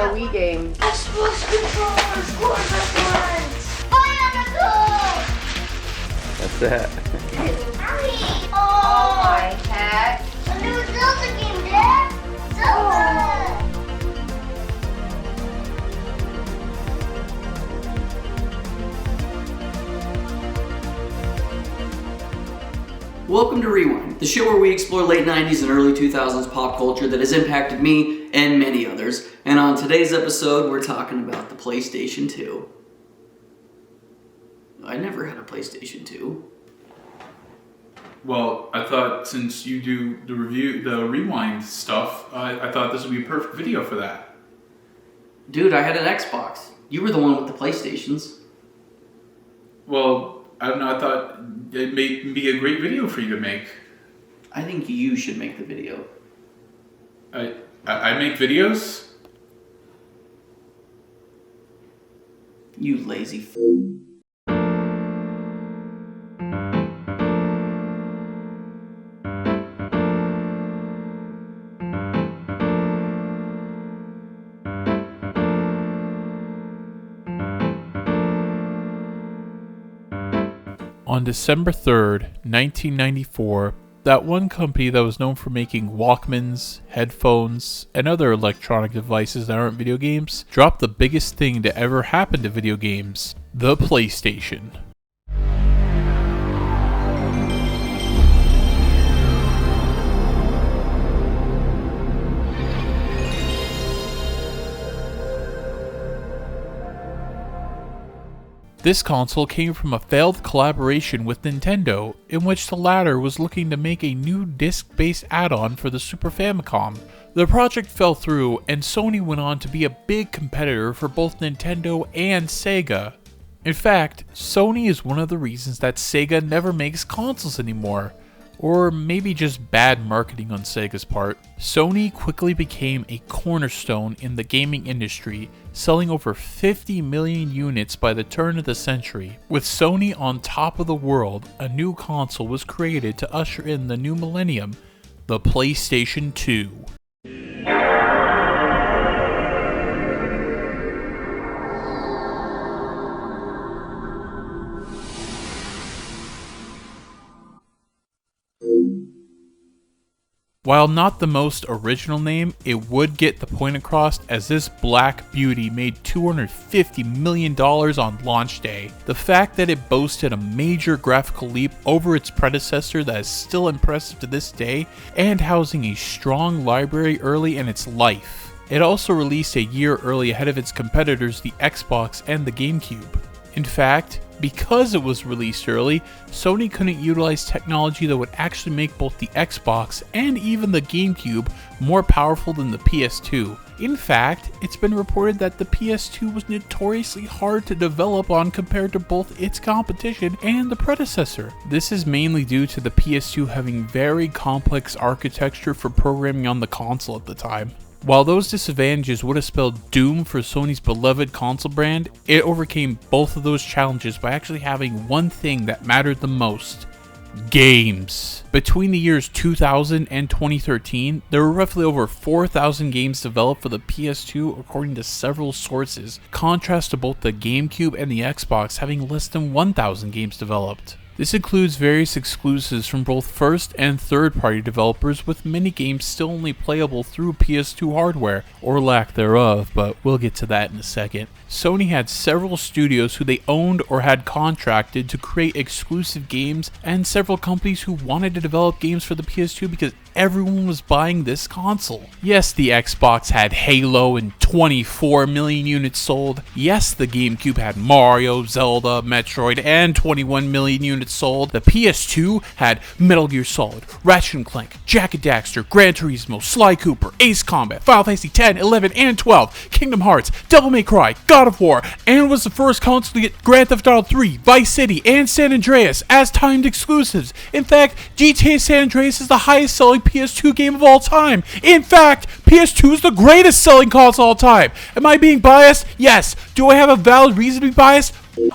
a Wii game. Xbox controllers, That's it. Oh my heck. A new Zelda game, Dad! Zelda! Welcome to Rewind, the show where we explore late 90s and early 2000s pop culture that has impacted me and many others. And on today's episode, we're talking about the PlayStation 2. I never had a PlayStation 2. Well, I thought since you do the rewind stuff, I thought this would be a perfect video for that. Dude, I had an Xbox. You were the one with the PlayStations. Well, I don't know, I thought it may be a great video for you to make. I think you should make the video. I make videos? You lazy f***. On December 3rd, 1994, that one company that was known for making Walkmans, headphones, and other electronic devices that aren't video games, dropped the biggest thing to ever happen to video games, the PlayStation. This console came from a failed collaboration with Nintendo, in which the latter was looking to make a new disc-based add-on for the Super Famicom. The project fell through, and Sony went on to be a big competitor for both Nintendo and Sega. In fact, Sony is one of the reasons that Sega never makes consoles anymore. Or maybe just bad marketing on Sega's part. Sony quickly became a cornerstone in the gaming industry, selling over 50 million units by the turn of the century. With Sony on top of the world, a new console was created to usher in the new millennium, the PlayStation 2. While not the most original name, it would get the point across, as this black beauty made $250 million on launch day. The fact that it boasted a major graphical leap over its predecessor that is still impressive to this day, and housing a strong library early in its life. It also released a year early ahead of its competitors, the Xbox and the GameCube. In fact, because it was released early, Sony couldn't utilize technology that would actually make both the Xbox and even the GameCube more powerful than the PS2. In fact, it's been reported that the PS2 was notoriously hard to develop on compared to both its competition and the predecessor. This is mainly due to the PS2 having very complex architecture for programming on the console at the time. While those disadvantages would have spelled doom for Sony's beloved console brand, it overcame both of those challenges by actually having one thing that mattered the most: games. Between the years 2000 and 2013, there were roughly over 4,000 games developed for the PS2 according to several sources, contrast to both the GameCube and the Xbox having less than 1,000 games developed. This includes various exclusives from both first and third-party developers, with many games still only playable through PS2 hardware, or lack thereof, but we'll get to that in a second. Sony had several studios who they owned or had contracted to create exclusive games, and several companies who wanted to develop games for the PS2 because everyone was buying this console. Yes, the Xbox had Halo and 24 million units sold. Yes, the GameCube had Mario, Zelda, Metroid, and 21 million units sold. The PS2 had Metal Gear Solid, Ratchet & Clank, Jak and Daxter, Gran Turismo, Sly Cooper, Ace Combat, Final Fantasy X, 11, and 12, Kingdom Hearts, Devil May Cry, God of War, and was the first console to get Grand Theft Auto 3, Vice City, and San Andreas as timed exclusives. In fact, GTA San Andreas is the highest selling PS2 game of all time. In fact, PS2 is the greatest selling console of all time. Am I being biased? Yes. Do I have a valid reason to be biased?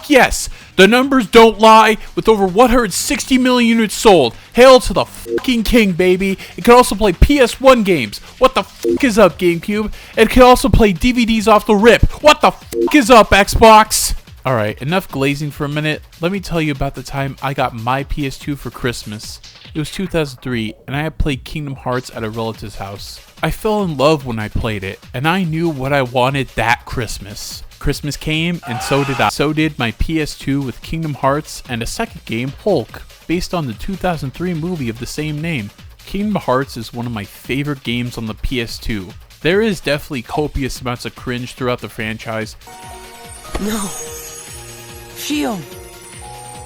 Yes. The numbers don't lie, with over 160 million units sold. Hail to the fucking king, baby. It can also play PS1 games. What the fuck is up, GameCube? It can also play DVDs off the rip. What the fuck is up, Xbox? Alright, enough glazing for a minute. Let me tell you about the time I got my PS2 for Christmas. It was 2003, and I had played Kingdom Hearts at a relative's house. I fell in love when I played it, and I knew what I wanted that Christmas. Christmas came, and so did I. So did my PS2 with Kingdom Hearts and a second game, Hulk, based on the 2003 movie of the same name. Kingdom Hearts is one of my favorite games on the PS2. There is definitely copious amounts of cringe throughout the franchise. No. Shion.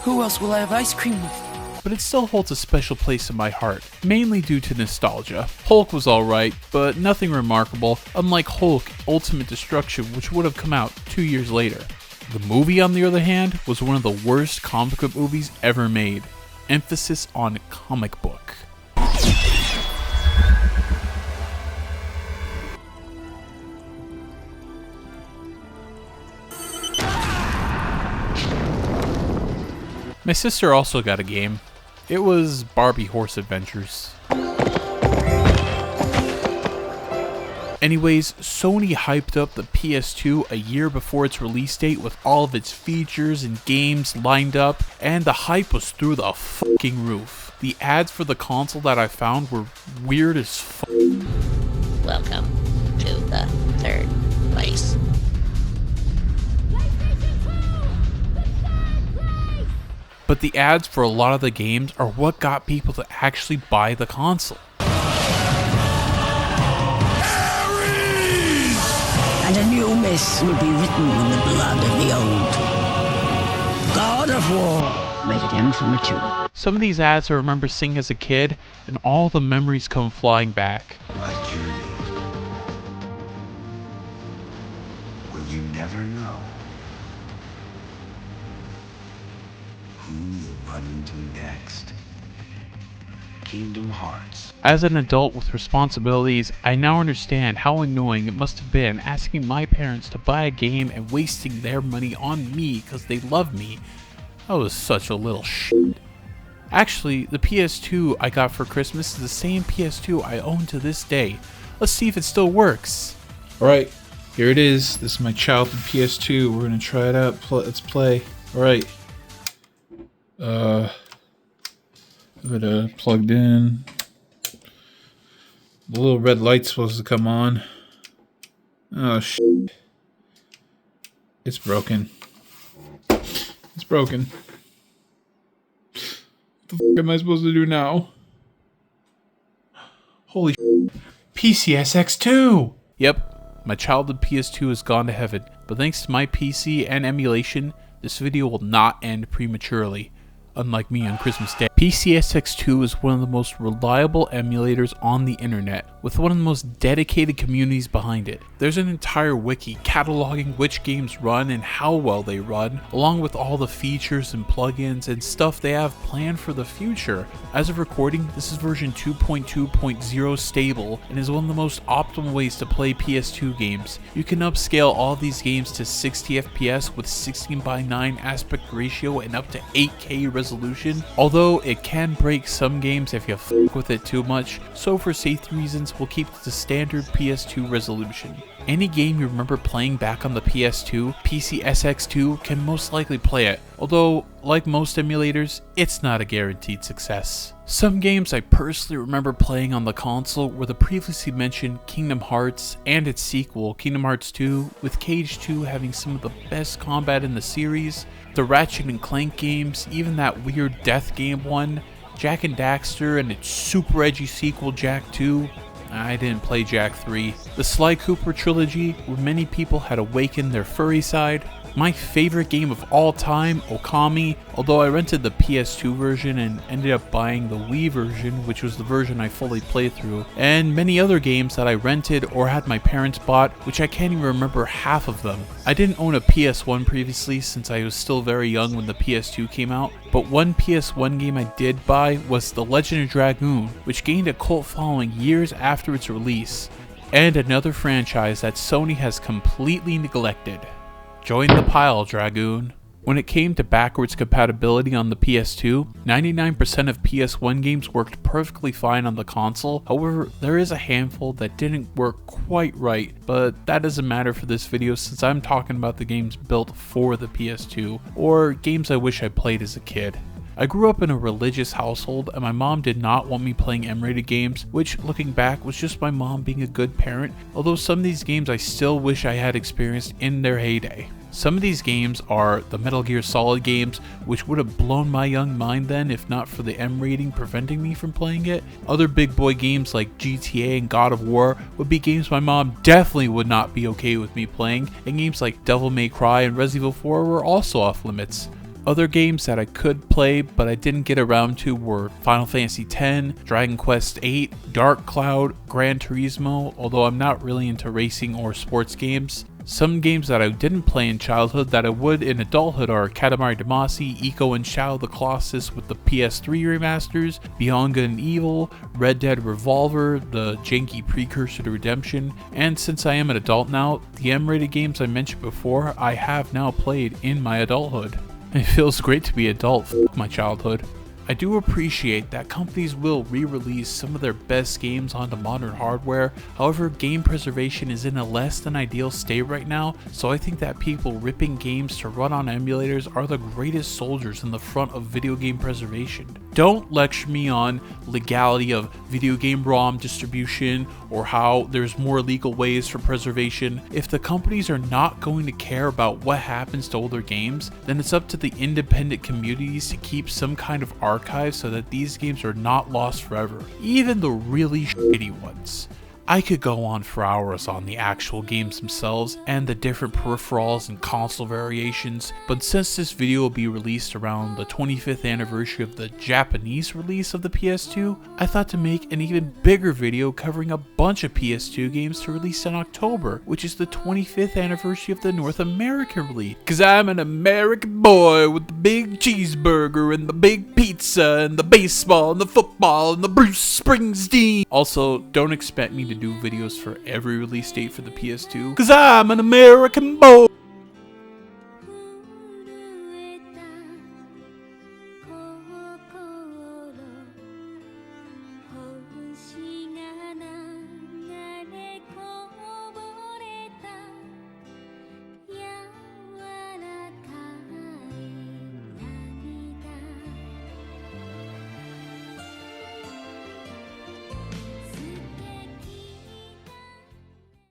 Who else will I have ice cream with? But it still holds a special place in my heart, mainly due to nostalgia. Hulk was alright, but nothing remarkable, unlike Hulk Ultimate Destruction, which would have come out 2 years later. The movie, on the other hand, was one of the worst comic book movies ever made. Emphasis on comic book. My sister also got a game. It was Barbie Horse Adventures. Anyways, Sony hyped up the PS2 a year before its release date with all of its features and games lined up, and the hype was through the fucking roof. The ads for the console that I found were weird as fuck. Welcome to the third place. But the ads for a lot of the games are what got people to actually buy the console. And a new myth will be written in the blood of the old. God of War. Rated M for mature. Some of these ads I remember seeing as a kid, and all the memories come flying back. My journey. Will you never know who you run into next? Kingdom Hearts. As an adult with responsibilities, I now understand how annoying it must have been asking my parents to buy a game and wasting their money on me because they love me. I was such a little shit. Actually, the PS2 I got for Christmas is the same PS2 I own to this day. Let's see if it still works. Alright, here it is. This is my childhood PS2. We're gonna try it out. Let's play. Alright. Have it plugged in. The little red light's supposed to come on. Oh shit. It's broken. It's broken. What the fuck am I supposed to do now? Holy shit. PCSX2! Yep, my childhood PS2 has gone to heaven, but thanks to my PC and emulation, this video will not end prematurely. Unlike me on Christmas Day. PCSX2 is one of the most reliable emulators on the internet, with one of the most dedicated communities behind it. There's an entire wiki cataloging which games run and how well they run, along with all the features and plugins and stuff they have planned for the future. As of recording, this is version 2.2.0 stable, and is one of the most optimal ways to play PS2 games. You can upscale all these games to 60 FPS with 16:9 aspect ratio and up to 8K resolution, although it can break some games if you fuck with it too much, so for safety reasons we'll keep it to standard PS2 resolution. Any game you remember playing back on the PS2, PCSX2 can most likely play it, although like most emulators, it's not a guaranteed success. Some games I personally remember playing on the console were the previously mentioned Kingdom Hearts and its sequel, Kingdom Hearts 2, with Cage 2 having some of the best combat in the series, the Ratchet and Clank games, even that weird Death game one, Jak and Daxter and its super edgy sequel Jak 2. I didn't play Jak 3. The Sly Cooper trilogy, where many people had awakened their furry side. My favorite game of all time, Okami, although I rented the PS2 version and ended up buying the Wii version, which was the version I fully played through, and many other games that I rented or had my parents bought, which I can't even remember half of them. I didn't own a PS1 previously since I was still very young when the PS2 came out, but one PS1 game I did buy was The Legend of Dragoon, which gained a cult following years after its release, and another franchise that Sony has completely neglected. Join the pile, Dragoon. When it came to backwards compatibility on the PS2, 99% of PS1 games worked perfectly fine on the console. However, there is a handful that didn't work quite right, but that doesn't matter for this video since I'm talking about the games built for the PS2, or games I wish I played as a kid. I grew up in a religious household and my mom did not want me playing M-rated games, which looking back was just my mom being a good parent, although some of these games I still wish I had experienced in their heyday. Some of these games are the Metal Gear Solid games, which would have blown my young mind then if not for the M rating preventing me from playing it. Other big boy games like GTA and God of War would be games my mom definitely would not be okay with me playing, and games like Devil May Cry and Resident Evil 4 were also off limits. Other games that I could play but I didn't get around to were Final Fantasy X, Dragon Quest VIII, Dark Cloud, Gran Turismo, although I'm not really into racing or sports games. Some games that I didn't play in childhood that I would in adulthood are Katamari Damacy, Ico and Shadow of the Colossus with the PS3 remasters, Beyond Good and Evil, Red Dead Revolver, the janky precursor to Redemption, and since I am an adult now, the M-rated games I mentioned before I have now played in my adulthood. It feels great to be adult, f*** my childhood. I do appreciate that companies will re-release some of their best games onto modern hardware, however game preservation is in a less than ideal state right now, so I think that people ripping games to run on emulators are the greatest soldiers in the front of video game preservation. Don't lecture me on legality of video game ROM distribution or how there's more legal ways for preservation. If the companies are not going to care about what happens to older games, then it's up to the independent communities to keep some kind of archive so that these games are not lost forever, even the really shitty ones. I could go on for hours on the actual games themselves and the different peripherals and console variations, but since this video will be released around the 25th anniversary of the Japanese release of the PS2, I thought to make an even bigger video covering a bunch of PS2 games to release in October, which is the 25th anniversary of the North American release. Cause I'm an American boy with the big cheeseburger and the big pizza and the baseball and the football and the Bruce Springsteen. Also, don't expect me to do videos for every release date for the PS2, cause I'm an American boy.